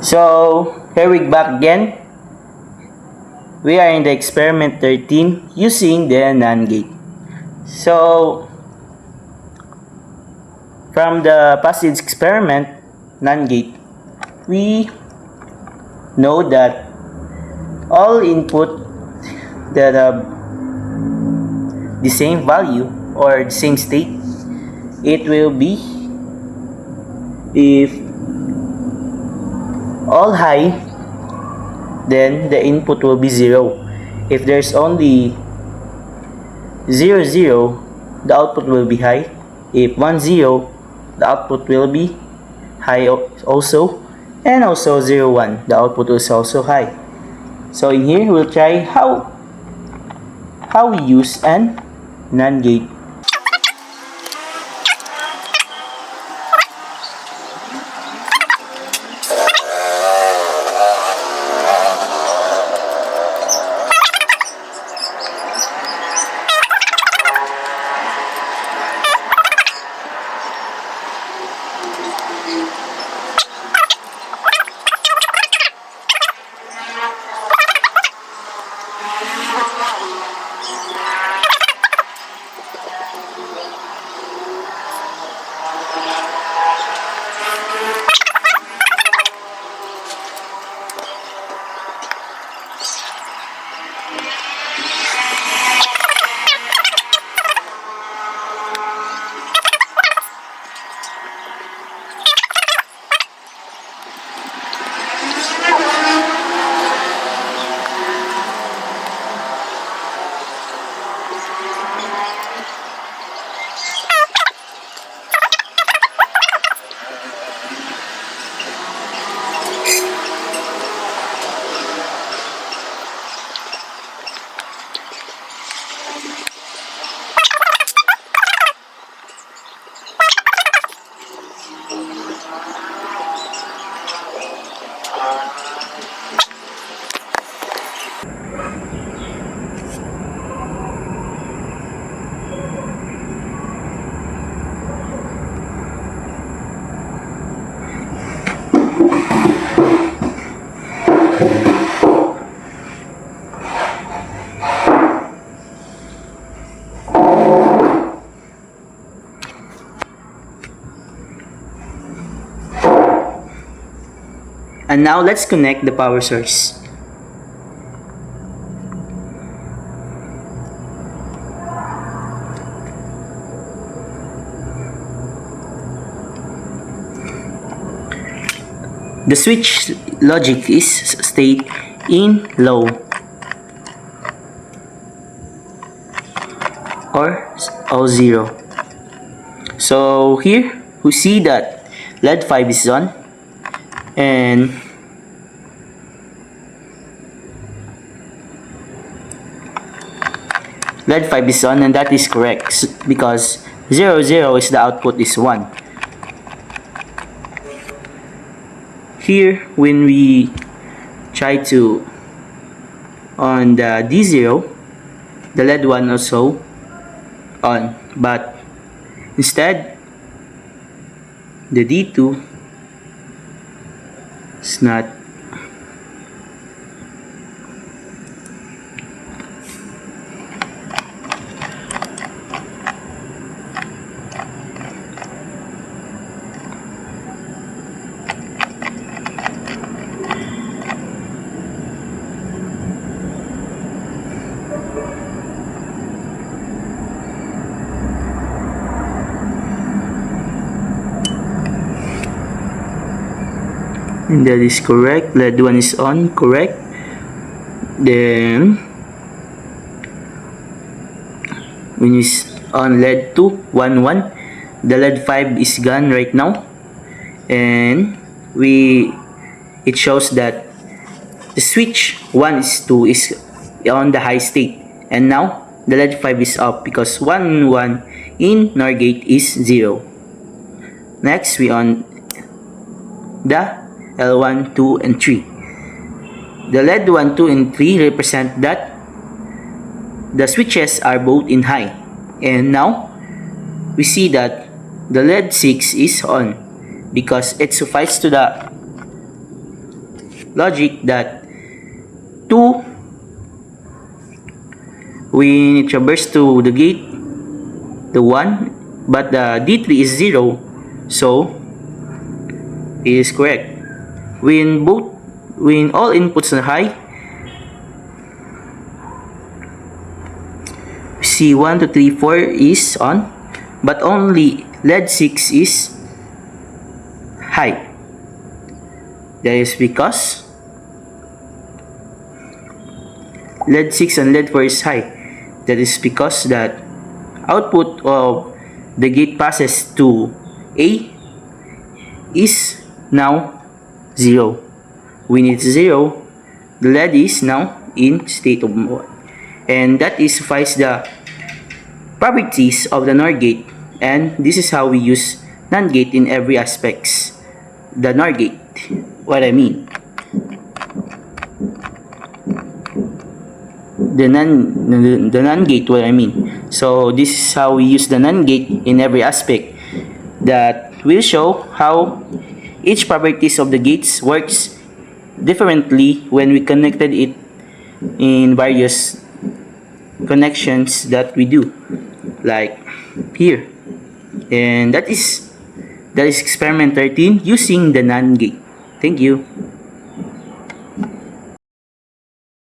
So, here we back again. We are in the experiment 13 using the NAND gate. So, from the past experiment, NAND gate, we know that all input that have the same value or the same state, it will be if all high, then the input will be 0. If there's only 0, 0, the output will be high. If 1, 0, the output will be high also. And also 0, 1, the output is also high. So in here, we'll try how we use an NAND gate. And now let's connect the power source. The switch logic is state in low or 0. So here we see that LED 5 is on and LED 5 is on, and that is correct because 0, 0 is the output is 1. Here when we try to on the D0, the LED 1 also on, but instead the D2 is not. And that is correct. LED 1 is on, correct. Then when it's on LED 2, 1, 1, the LED 5 is gone right now, and it shows that the switch 1 is 2 is on the high state, and now the LED 5 is up because 1, 1 in NOR gate is 0. Next, we on the L1, 2, and 3. The LED 1, 2, and 3 represent that the switches are both in high. And now, we see that the LED 6 is on because it suffices to the logic that 2, when it traverses to the gate, the 1, but the D3 is 0, so it is correct. When all inputs are high, C 1, 2, 3, 4 is on, but only LED 6 is high. That is because LED 6 and LED 4 is high. That is because that output of the gate passes to A is now 0. When it's 0, the LED is now in state of 1. And that is suffice the properties of the NOR gate, and this is how we use NAND gate in every aspects. The NOR gate, what I mean. The NAND gate, what I mean. So this is how we use the NAND gate in every aspect. That will show how each properties of the gates works differently when we connected it in various connections that we do, like here. And that is experiment 13 using the NAND gate. Thank you.